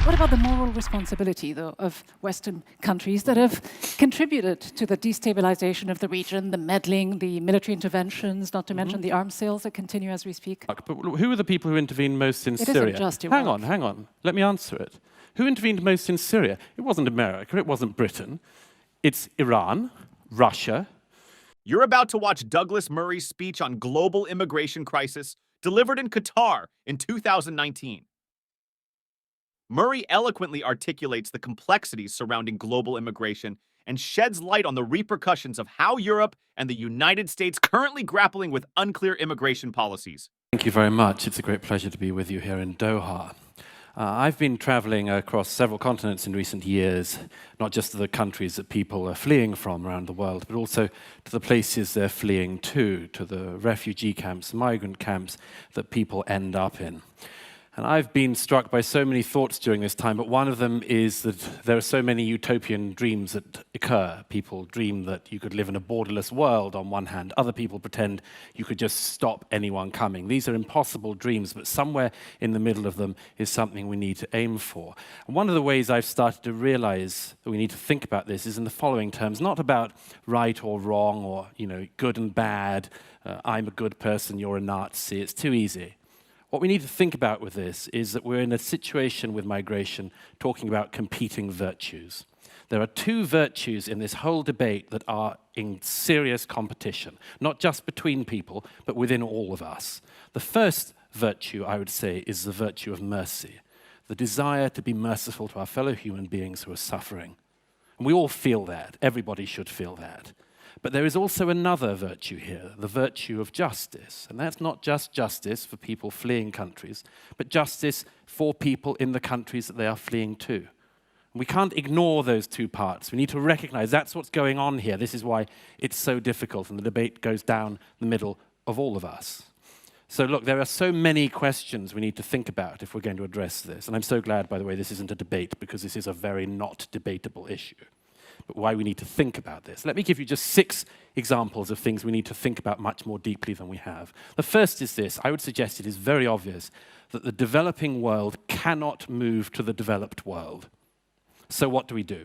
What about the moral responsibility, though, of Western countries that have contributed to the destabilization of the region, the meddling, the military interventions, not to mention the arms sales that continue as we speak? But who are the people who intervened most in It Syria? isn't just Iraq. Hang on. Let me answer it. Who intervened most in Syria? It wasn't America, it wasn't Britain. It's Iran, Russia. You're about to watch Douglas Murray's speech on global immigration crisis delivered in Qatar in 2019. Murray eloquently articulates the complexities surrounding global immigration and sheds light on the repercussions of how Europe and the United States currently grappling with unclear immigration policies. Thank you very much. It's a great pleasure to be with you here in Doha. I've been traveling across several continents in recent years, not just to the countries that people are fleeing from around the world, but also to the places they're fleeing to the refugee camps, migrant camps that people end up in. And I've been struck by so many thoughts during this time, but one of them is that there are so many utopian dreams that occur. People dream that you could live in a borderless world on one hand. Other people pretend you could just stop anyone coming. These are impossible dreams, but somewhere in the middle of them is something we need to aim for. And one of the ways I've started to realize that we need to think about this is in the following terms, not about right or wrong or, good and bad. I'm a good person, you're a Nazi. It's too easy. What we need to think about with this is that we're in a situation with migration talking about competing virtues. There are two virtues in this whole debate that are in serious competition, not just between people, but within all of us. The first virtue, I would say, is the virtue of mercy, the desire to be merciful to our fellow human beings who are suffering. And we all feel that. Everybody should feel that. But there is also another virtue here, the virtue of justice. And that's not just justice for people fleeing countries, but justice for people in the countries that they are fleeing to. We can't ignore those two parts. We need to recognize that's what's going on here. This is why it's so difficult, and the debate goes down the middle of all of us. So look, there are so many questions we need to think about if we're going to address this. And I'm so glad, by the way, this isn't a debate, because this is a very not debatable issue. But why we need to think about this. Let me give you just 6 examples of things we need to think about much more deeply than we have. The first is this. I would suggest it is very obvious that the developing world cannot move to the developed world. So what do we do?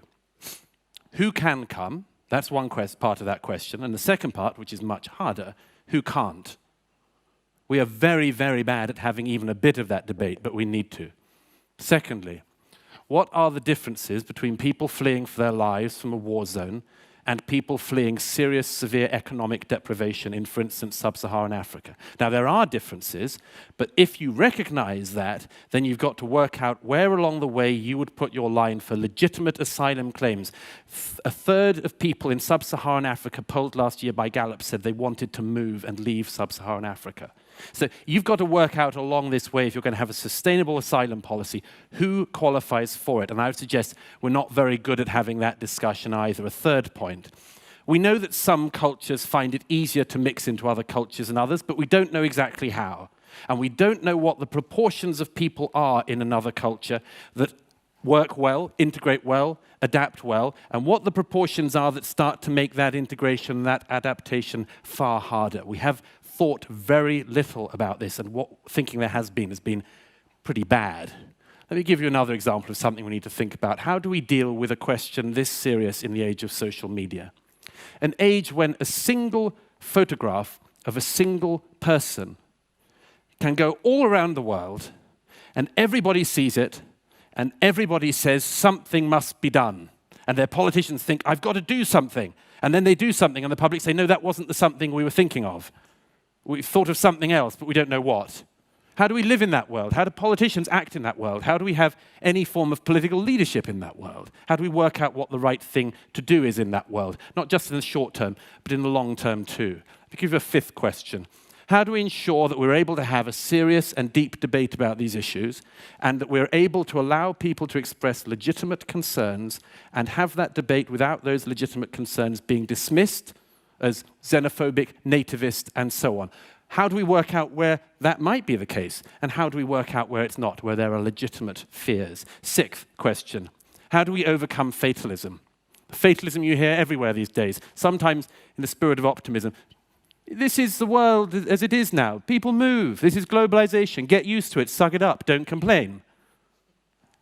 Who can come? That's one part of that question. And the second part, which is much harder, who can't? We are very, very bad at having even a bit of that debate, but we need to. Secondly, what are the differences between people fleeing for their lives from a war zone and people fleeing serious, severe economic deprivation in, for instance, sub-Saharan Africa? Now, there are differences, but if you recognize that, then you've got to work out where along the way you would put your line for legitimate asylum claims. A third of people in sub-Saharan Africa polled last year by Gallup said they wanted to move and leave sub-Saharan Africa. So you've got to work out along this way, if you're going to have a sustainable asylum policy, who qualifies for it. And I would suggest we're not very good at having that discussion either. A third point. We know that some cultures find it easier to mix into other cultures than others, but we don't know exactly how. And we don't know what the proportions of people are in another culture that work well, integrate well, adapt well, and what the proportions are that start to make that integration, that adaptation far harder. We have thought very little about this, and what thinking there has been pretty bad. Let me give you another example of something we need to think about. How do we deal with a question this serious in the age of social media? An age when a single photograph of a single person can go all around the world, and everybody sees it, and everybody says something must be done. And their politicians think, I've got to do something. And then they do something, and the public say, no, that wasn't the something we were thinking of. We've thought of something else, but we don't know what. How do we live in that world? How do politicians act in that world? How do we have any form of political leadership in that world? How do we work out what the right thing to do is in that world? Not just in the short term, but in the long term too. I'll give you a 5th question. How do we ensure that we're able to have a serious and deep debate about these issues, and that we're able to allow people to express legitimate concerns and have that debate without those legitimate concerns being dismissed as xenophobic, nativist, and so on? How do we work out where that might be the case? And how do we work out where it's not, where there are legitimate fears? 6th question. How do we overcome fatalism? Fatalism you hear everywhere these days, sometimes in the spirit of optimism. This is the world as it is now. People move. This is globalization. Get used to it. Suck it up. Don't complain.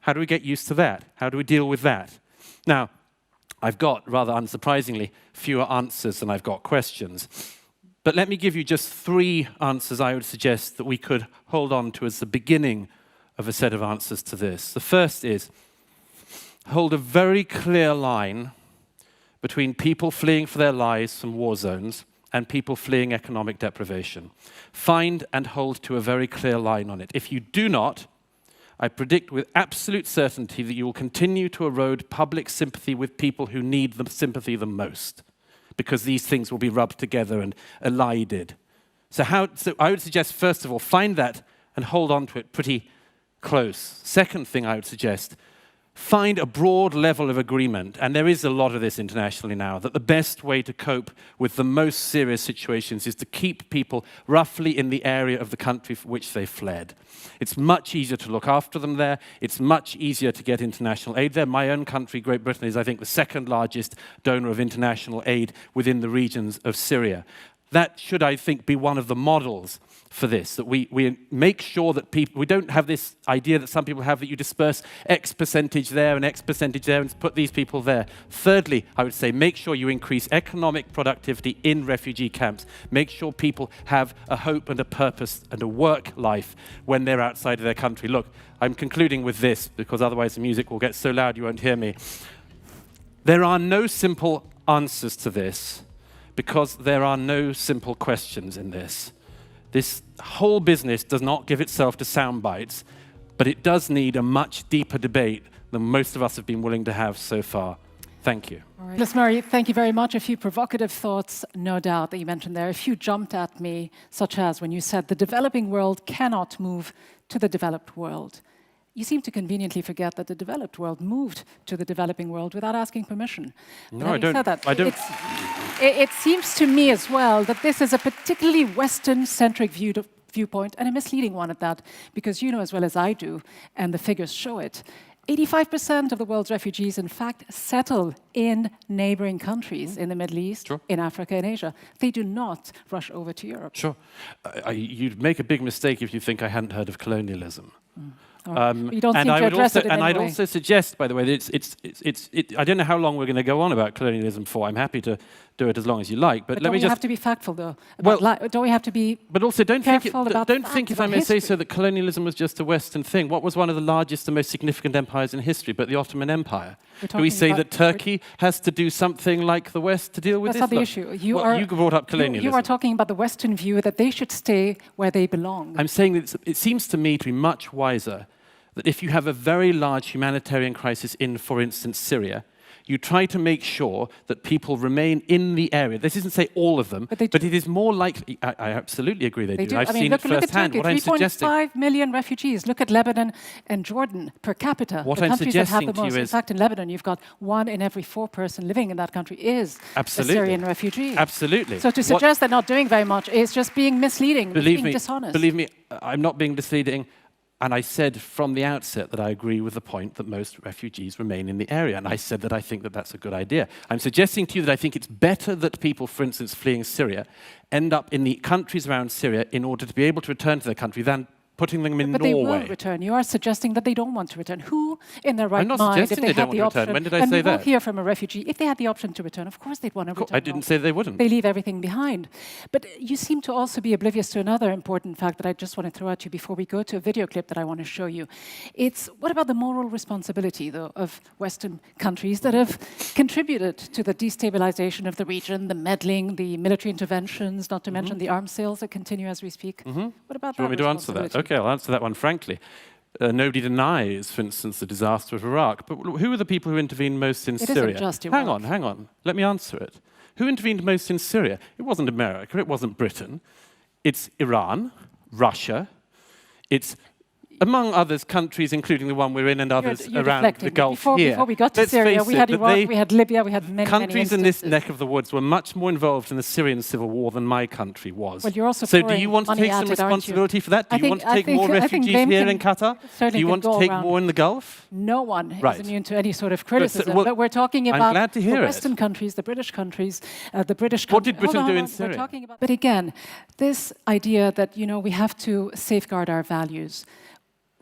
How do we get used to that? How do we deal with that? Now, I've got, rather unsurprisingly, fewer answers than I've got questions. But let me give you just 3 answers I would suggest that we could hold on to as the beginning of a set of answers to this. The first is, hold a very clear line between people fleeing for their lives from war zones and people fleeing economic deprivation. Find and hold to a very clear line on it. If you do not, I predict with absolute certainty that you will continue to erode public sympathy with people who need the sympathy the most, because these things will be rubbed together and elided. So I would suggest, first of all, find that and hold on to it pretty close. Second thing I would suggest, find a broad level of agreement, and there is a lot of this internationally now, that the best way to cope with the most serious situations is to keep people roughly in the area of the country for which they fled. It's much easier to look after them there. It's much easier to get international aid there. My own country, Great Britain, is, I think, the second largest donor of international aid within the regions of Syria. That should, I think, be one of the models for this, that we make sure that we don't have this idea that some people have that you disperse X percentage there and X percentage there and put these people there. Thirdly, I would say make sure you increase economic productivity in refugee camps. Make sure people have a hope and a purpose and a work life when they're outside of their country. Look, I'm concluding with this because otherwise the music will get so loud you won't hear me. There are no simple answers to this because there are no simple questions in this. This whole business does not give itself to sound bites, but it does need a much deeper debate than most of us have been willing to have so far. Thank you. All right. Liz Murray, thank you very much. A few provocative thoughts, no doubt, that you mentioned there. A few jumped at me, such as when you said the developing world cannot move to the developed world. You seem to conveniently forget that the developed world moved to the developing world without asking permission. No, I don't. I don't. It seems to me as well that this is a particularly Western-centric viewpoint, and a misleading one at that, because you know as well as I do, and the figures show it, 85% of the world's refugees, in fact, settle in neighboring countries in the Middle East, Sure. in Africa and Asia. They do not rush over to Europe. Sure. You'd make a big mistake if you think I hadn't heard of colonialism. You don't seem to address it in any And I'd way. also suggest, by the way, that I don't know how long we're going to go on about colonialism for. I'm happy to do it as long as you like, but let don't me we just. have to be factful, though? Well, Don't we have to be? But also, don't think, careful about don't facts, think, if I about may say history. so, that colonialism was just a Western thing. What was one of the largest and most significant empires in history but the Ottoman Empire? Do we talking say about- that Turkey has to do something like the West to deal with That's this? not the issue. You brought up colonialism. You are talking about the Western view that they should stay where they belong. I'm saying that it seems to me to be much wiser that if you have a very large humanitarian crisis in, for instance, Syria, you try to make sure that people remain in the area. This isn't say all of them, But it is more likely. I absolutely agree they do. I've I mean, seen look it at firsthand. Turkey, What I'm suggesting. 3.5 million refugees. Look at Lebanon and Jordan per capita. What the I'm countries that have suggesting the to you most. In is- fact, in Lebanon, you've got 1 in every 4 person living in that country is Absolutely. a Syrian refugee. Absolutely. So to suggest they're not doing very much is just being misleading, being dishonest. Believe me, I'm not being misleading. And I said from the outset that I agree with the point that most refugees remain in the area. And I said that I think that that's a good idea. I'm suggesting to you that I think it's better that people, for instance, fleeing Syria, end up in the countries around Syria in order to be able to return to their country than putting them in But they Norway. will return. You are suggesting that they don't want to return. Who, in their right I'm not mind, if suggesting they they don't had the want to return. option, When did I and say we will that? hear from a refugee, if they had the option to return, of course they'd want to return. I didn't say they wouldn't. They leave everything behind. But you seem to also be oblivious to another important fact that I just want to throw at you before we go to a video clip that I want to show you. It's what about the moral responsibility, though, of Western countries that have contributed to the destabilization of the region, the meddling, the military interventions, not to mention the arms sales that continue as we speak? What about Do you want me that to answer that? responsibility? Okay, I'll answer that one frankly. Nobody denies, for instance, the disaster of Iraq. But who are the people who intervened most in It isn't Syria? just Hang Iraq. on. Let me answer it. Who intervened most in Syria? It wasn't America. It wasn't Britain. It's Iran, Russia. It's, among others, countries, including the one we're in and others You're around deflecting. the Gulf before, here. Before we got to Let's Syria, face we it, had that Iraq, they- we had Libya, we had many Countries in this instances. neck of the woods were much more involved in the Syrian civil war than my country was. Well, you're also so do pouring you want to money take at some it, aren't you? responsibility for that? Do I you want think- to take more I think refugees blame here can in Qatar? certainly Do you can want to go take around. more in the Gulf? No one Right. is immune to any sort of criticism. well, but we're talking I'm about glad to hear the it. Western countries, the British countries, the British What countries. did Britain do in We're Syria? talking about, but again, this idea that we have to safeguard our values.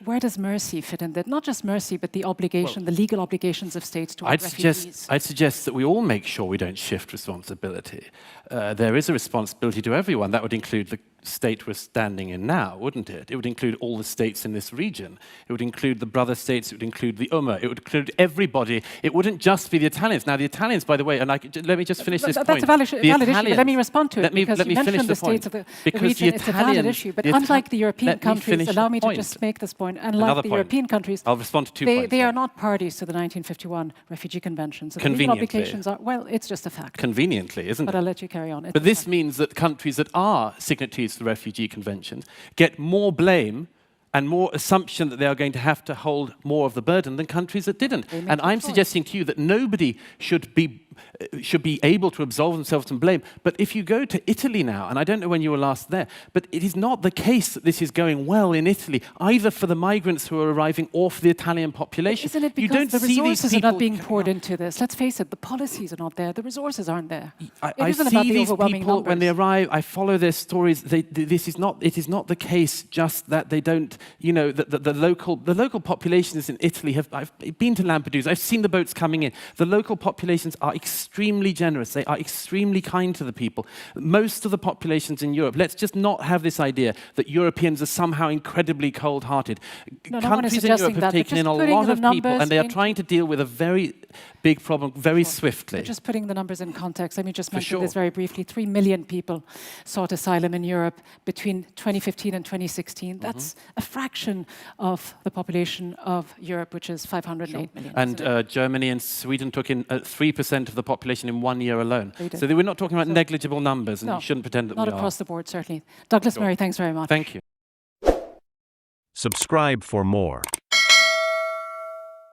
where does mercy fit in that? Not just mercy, but the obligation, the legal obligations of states toward refugees. I'd suggest that we all make sure we don't shift responsibility. There is a responsibility to everyone. That would include the state we're standing in now, wouldn't it? It would include all the states in this region. It would include the brother states. It would include the Ummah. It would include everybody. It wouldn't just be the Italians. Now, the Italians, by the way, and let me just finish this point. That's a valid issue, but let me respond to it, because you mentioned the states of the region. It's a valid issue, but unlike the European countries, allow me to just make this point, unlike the European countries, I'll respond to two points. They are not parties to the 1951 Refugee Convention. So the legal obligations are, well, it's just a fact. Conveniently, isn't it? But I'll let you carry on. But this means that countries that are signatories to the Refugee Convention get more blame and more assumption that they are going to have to hold more of the burden than countries that didn't. And I'm suggesting to you that nobody should be able to absolve themselves from blame. But if you go to Italy now, and I don't know when you were last there, but it is not the case that this is going well in Italy, either for the migrants who are arriving or for the Italian population. Isn't it because the resources are not being poured into this? Let's face it, the policies are not there, the resources aren't there. I see these people when they arrive, I follow their stories. It is not the case just that they don't, you know, the local populations in Italy I've been to Lampedusa, I've seen the boats coming in. The local populations are extremely generous. They are extremely kind to the people. Most of the populations in Europe, let's just not have this idea that Europeans are somehow incredibly cold-hearted. Countries in Europe have taken in a lot of people, and they are trying to deal with a very big problem very swiftly. But just putting the numbers in context, let me just mention this very briefly. 3 million people sought asylum in Europe between 2015 and 2016. That's a fraction of the population of Europe, which is 508 million. And Germany and Sweden took in 3% of the population in 1 year alone. So we're not talking about negligible numbers, and you shouldn't pretend that we are. Not across the board, certainly. Douglas Murray, thanks very much. Thank you. Subscribe for more.